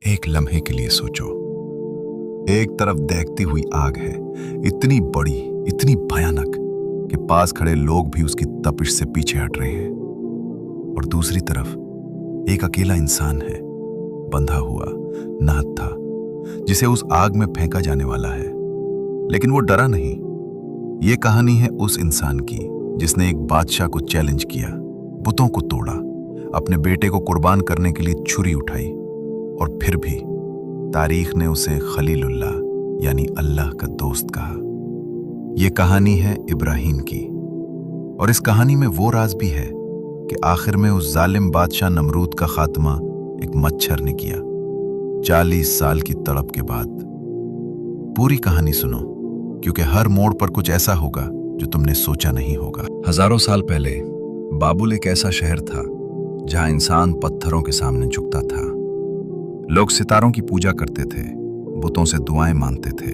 एक लम्हे के लिए सोचो। एक तरफ दहकती हुई आग है, इतनी बड़ी, इतनी भयानक कि पास खड़े लोग भी उसकी तपिश से पीछे हट रहे हैं। और दूसरी तरफ एक अकेला इंसान है, बंधा हुआ, नाहत्था, जिसे उस आग में फेंका जाने वाला है। लेकिन वो डरा नहीं। ये कहानी है उस इंसान की जिसने एक बादशाह को चैलेंज किया, बुतों को तोड़ा, अपने बेटे को कुर्बान करने के लिए छुरी उठाई, और फिर भी तारीख ने उसे खलीलुल्लाह यानी अल्लाह का दोस्त कहा। यह कहानी है इब्राहीम की, और इस कहानी में वो राज भी है कि आखिर में उस जालिम बादशाह नमरूद का खात्मा एक मच्छर ने किया, 40 साल की तड़प के बाद। पूरी कहानी सुनो, क्योंकि हर मोड़ पर कुछ ऐसा होगा जो तुमने सोचा नहीं होगा। हजारों साल पहले बाबुल एक ऐसा शहर था जहां इंसान पत्थरों के सामने झुकता था। लोग सितारों की पूजा करते थे, बुतों से दुआएं मांगते थे,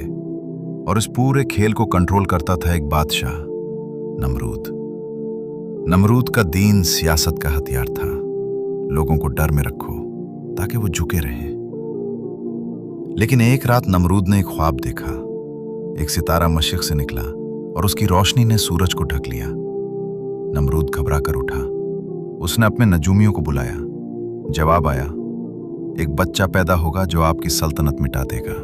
और इस पूरे खेल को कंट्रोल करता था एक बादशाह, नमरूद। नमरूद का दीन सियासत का हथियार था। लोगों को डर में रखो ताकि वो झुके रहें। लेकिन एक रात नमरूद ने एक ख्वाब देखा। एक सितारा मशरिक से निकला और उसकी रोशनी ने सूरज को ढक लिया। नमरूद घबरा कर उठा। उसने अपने नजूमियों को बुलाया। जवाब आया, एक बच्चा पैदा होगा जो आपकी सल्तनत मिटा देगा।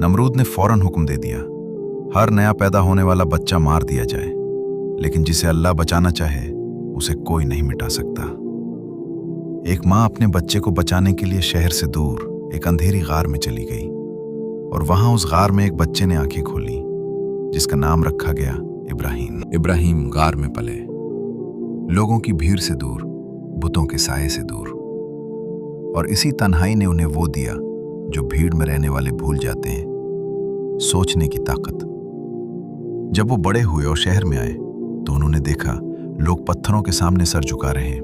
नमरूद ने फौरन हुक्म दे दिया, हर नया पैदा होने वाला बच्चा मार दिया जाए, लेकिन जिसे अल्लाह बचाना चाहे उसे कोई नहीं मिटा सकता। एक माँ अपने बच्चे को बचाने के लिए शहर से दूर एक अंधेरी गार में चली गई, और वहां उस गार में एक बच्चे ने आंखें खोली, जिसका नाम रखा गया इब्राहीम। इब्राहीम गार में पले, लोगों की भीड़ से दूर, बुतों के साये से दूर, और इसी तन्हाई ने उन्हें वो दिया जो भीड़ में रहने वाले भूल जाते हैं, सोचने की ताकत। जब वो बड़े हुए और शहर में आए तो उन्होंने देखा लोग पत्थरों के सामने सर झुका रहे हैं।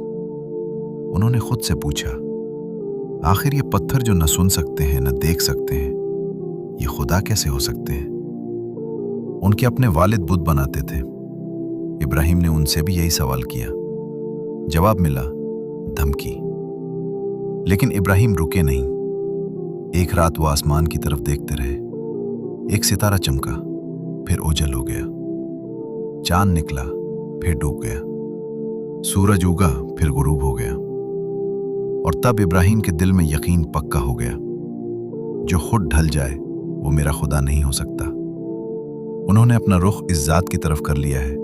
उन्होंने खुद से पूछा, आखिर ये पत्थर जो न सुन सकते हैं न देख सकते हैं, ये खुदा कैसे हो सकते हैं? उनके अपने वालिद बुत बनाते थे। इब्राहीम ने उनसे भी यही सवाल किया। जवाब मिला, धमकी। लेकिन इब्राहीम रुके नहीं। एक रात वो आसमान की तरफ देखते रहे। एक सितारा चमका, फिर ओझल हो गया। चांद निकला, फिर डूब गया। सूरज उगा, फिर गुरूब हो गया। और तब इब्राहीम के दिल में यकीन पक्का हो गया, जो खुद ढल जाए वो मेरा खुदा नहीं हो सकता। उन्होंने अपना रुख इस जात की तरफ कर लिया है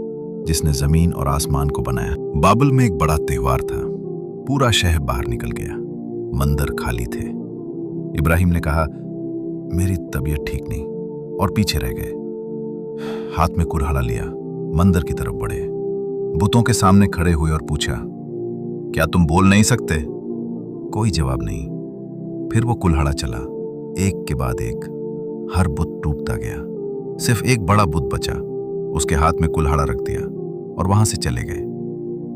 जिसने जमीन और आसमान को बनाया। बाबुल में एक बड़ा त्योहार था। पूरा शहर बाहर निकल गया, मंदिर खाली थे। इब्राहीम ने कहा, मेरी तबीयत ठीक नहीं, और पीछे रह गए। हाथ में कुल्हाड़ा लिया, मंदिर की तरफ बढ़े। बुतों के सामने खड़े हुए और पूछा, क्या तुम बोल नहीं सकते? कोई जवाब नहीं। फिर वो कुल्हाड़ा चला, एक के बाद एक। हर बुत टूटता गया, सिर्फ एक बड़ा बुत बचा। उसके हाथ में कुल्हाड़ा रख दिया और वहां से चले गए।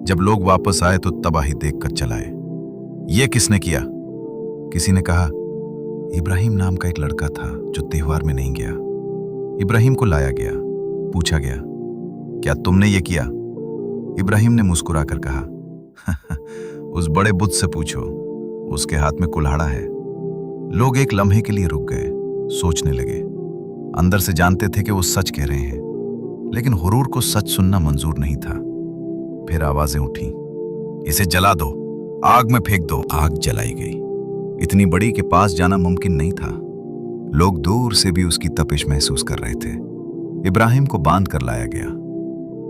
जब लोग वापस आए तो तबाही देखकर चलाए। ये किसने किया? किसी ने कहा, इब्राहीम नाम का एक लड़का था जो त्योहार में नहीं गया। इब्राहीम को लाया गया, पूछा गया, क्या तुमने ये किया? इब्राहीम ने मुस्कुराकर कहा, उस बड़े बुत से पूछो, उसके हाथ में कुल्हाड़ा है। लोग एक लम्हे के लिए रुक गए, सोचने लगे। अंदर से जानते थे कि वो सच कह रहे हैं, लेकिन हुरूर को सच सुनना मंजूर नहीं था। फिर आवाजें उठी, इसे जला दो, आग में फेंक दो। आग जलाई गई, इतनी बड़ी कि पास जाना मुमकिन नहीं था। लोग दूर से भी उसकी तपिश महसूस कर रहे थे। इब्राहीम को बांध कर लाया गया।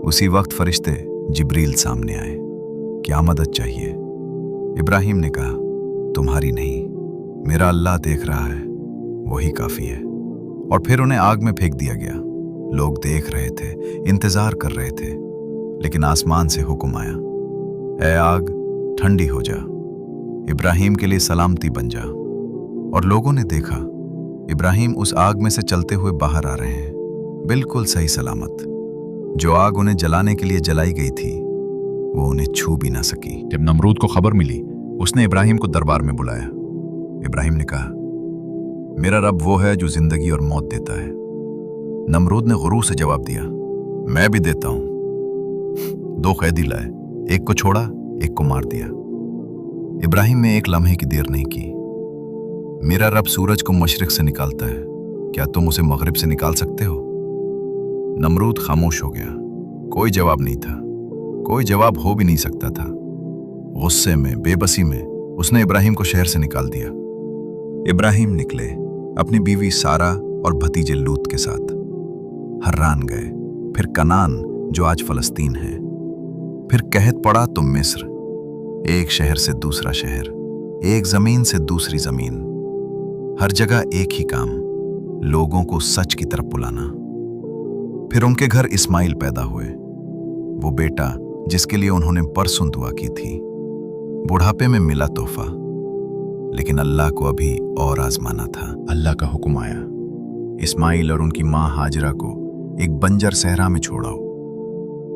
उसी वक्त फरिश्ते जिब्रील सामने आए। क्या मदद चाहिए? इब्राहीम ने कहा, तुम्हारी नहीं, मेरा अल्लाह देख रहा है, वही काफी है। और फिर उन्हें आग में फेंक दिया गया। लोग देख रहे थे, इंतजार कर रहे थे, लेकिन आसमान से हुक्म आया, ऐ आग ठंडी हो जा, इब्राहीम के लिए सलामती बन जा। और लोगों ने देखा, इब्राहीम उस आग में से चलते हुए बाहर आ रहे हैं, बिल्कुल सही सलामत। जो आग उन्हें जलाने के लिए जलाई गई थी, वो उन्हें छू भी ना सकी। जब नमरूद को खबर मिली, उसने इब्राहीम को दरबार में बुलाया। इब्राहीम ने कहा, मेरा रब वो है जो जिंदगी और मौत देता है। नमरूद ने गुरूर से जवाब दिया, मैं भी देता हूं। 2 कैदी लाए, एक को छोड़ा, एक को मार दिया। इब्राहीम ने एक लम्हे की देर नहीं की। मेरा रब सूरज को मशरिक से निकालता है, क्या तुम उसे मगरिब से निकाल सकते हो? नमरूद खामोश हो गया। कोई जवाब नहीं था, कोई जवाब हो भी नहीं सकता था। गुस्से में, बेबसी में उसने इब्राहिम को शहर से निकाल दिया। इब्राहिम निकले अपनी बीवी सारा और भतीजे लूत के साथ। हर्रान गए, फिर कनान जो आज फलस्तीन है, फिर कहत पड़ा तो मिस्र। एक शहर से दूसरा शहर, एक जमीन से दूसरी जमीन, हर जगह एक ही काम, लोगों को सच की तरफ बुलाना। फिर उनके घर इस्माइल पैदा हुए, वो बेटा जिसके लिए उन्होंने परसों दुआ की थी। बुढ़ापे में मिला तोहफा, लेकिन अल्लाह को अभी और आजमाना था। अल्लाह का हुक्म आया, इस्माइल और उनकी मां हाजरा को एक बंजर सहरा में छोड़ाओ,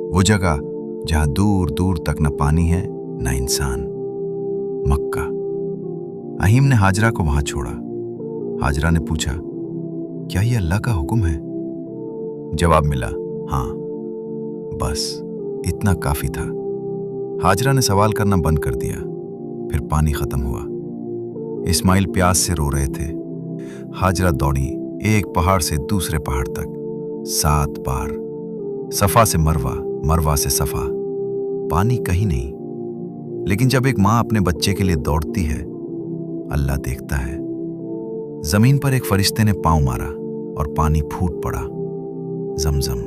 वो जगह जहां दूर दूर तक न पानी है न इंसान, मक्का। अहीम ने हाजरा को वहां छोड़ा। हाजरा ने पूछा, क्या ये अल्लाह का हुक्म है? जवाब मिला, हाँ। बस इतना काफी था। हाजरा ने सवाल करना बंद कर दिया। फिर पानी खत्म हुआ। इस्माइल प्यास से रो रहे थे। हाजरा दौड़ी एक पहाड़ से दूसरे पहाड़ तक 7 बार, सफा से मरवा, मरवा से सफा। पानी कहीं नहीं। लेकिन जब एक मां अपने बच्चे के लिए दौड़ती है, अल्लाह देखता है। जमीन पर एक फरिश्ते ने पांव मारा और पानी फूट पड़ा। जमजम।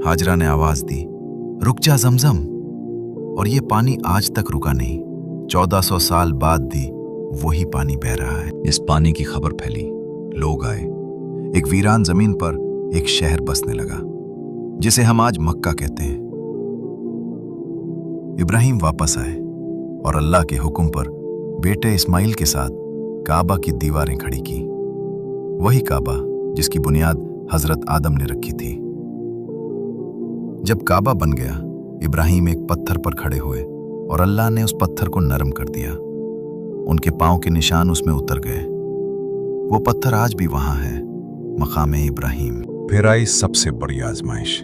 हाजरा ने आवाज दी, रुक जा जमजम। और ये पानी आज तक रुका नहीं। 1400 साल बाद भी वही पानी बह रहा है। इस पानी की खबर फैली, लोग आए। एक वीरान जमीन पर एक शहर बसने लगा, जिसे हम आज मक्का कहते हैं। इब्राहिम वापस आए और अल्लाह के हुक्म पर बेटे इस्माइल के साथ काबा की दीवारें खड़ी की। वही काबा जिसकी बुनियाद हजरत आदम ने रखी थी। जब काबा बन गया, इब्राहिम एक पत्थर पर खड़े हुए और अल्लाह ने उस पत्थर को नरम कर दिया। उनके पांव के निशान उसमें उतर गए। वो पत्थर आज भी वहां है, मकामे इब्राहिम। फिर आई सबसे बड़ी आजमाइश।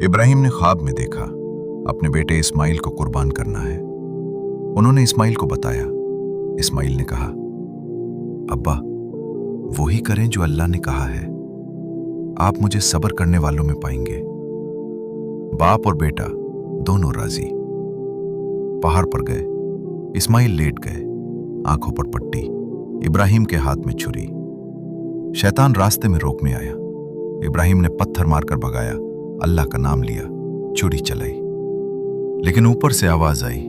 इब्राहिम ने ख्वाब में देखा अपने बेटे इस्माइल को कुर्बान करना है। उन्होंने इस्माइल को बताया। इस्माइल ने कहा, अब्बा, वो ही करें जो अल्लाह ने कहा है। आप मुझे सब्र करने वालों में पाएंगे। बाप और बेटा दोनों राजी। पहाड़ पर गए। इस्माइल लेट गए, आंखों पर पट्टी, इब्राहिम के हाथ में छुरी। शैतान रास्ते में रोक में आया। इब्राहिम ने पत्थर मारकर भगाया, अल्लाह का नाम लिया, छुरी चलाई। लेकिन ऊपर से आवाज आई,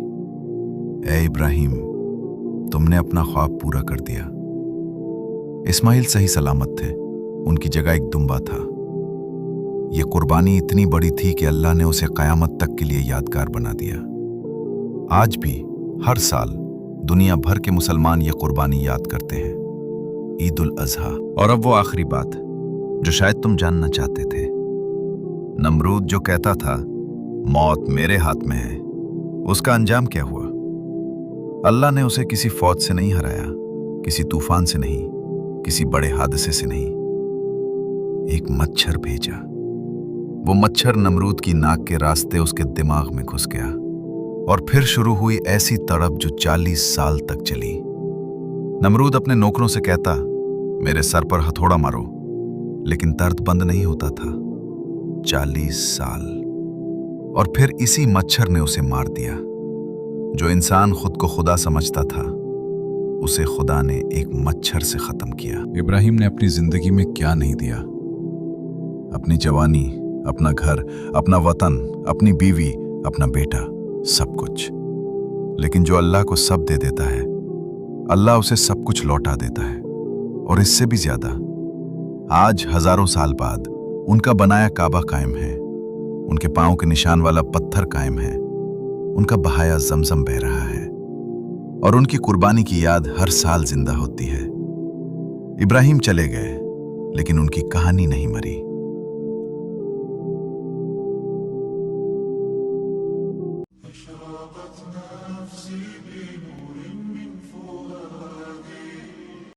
ए इब्राहिम, तुमने अपना ख्वाब पूरा कर दिया। इस्माइल सही सलामत थे। उनकी जगह एक दुम्बा था। यह कुर्बानी इतनी बड़ी थी कि अल्लाह ने उसे कयामत तक के लिए यादगार बना दिया। आज भी हर साल दुनिया भर के मुसलमान ये कुर्बानी याद करते हैं, ईद उल अजहा। और अब वो आखिरी बात जो शायद तुम जानना चाहते थे। नमरूद जो कहता था मौत मेरे हाथ में है, उसका अंजाम क्या हुआ? अल्लाह ने उसे किसी फौज से नहीं हराया, किसी तूफान से नहीं, किसी बड़े हादसे से नहीं। एक मच्छर भेजा। वो मच्छर नमरूद की नाक के रास्ते उसके दिमाग में घुस गया और फिर शुरू हुई ऐसी तड़प जो 40 साल तक चली। नमरूद अपने नौकरों से कहता, मेरे सर पर हथौड़ा मारो, लेकिन दर्द बंद नहीं होता था। 40 साल। और फिर इसी मच्छर ने उसे मार दिया। जो इंसान खुद को खुदा समझता था, उसे खुदा ने एक मच्छर से खत्म किया। इब्राहिम ने अपनी जिंदगी में क्या नहीं दिया? अपनी जवानी, अपना घर, अपना वतन, अपनी बीवी, अपना बेटा, सब कुछ। लेकिन जो अल्लाह को सब दे देता है, अल्लाह उसे सब कुछ लौटा देता है, और इससे भी ज्यादा। आज हजारों साल बाद उनका बनाया काबा कायम है, उनके पांव के निशान वाला पत्थर कायम है, उनका बहाया जमजम बह रहा है, और उनकी कुर्बानी की याद हर साल जिंदा होती है। इब्राहिम चले गए, लेकिन उनकी कहानी नहीं मरी।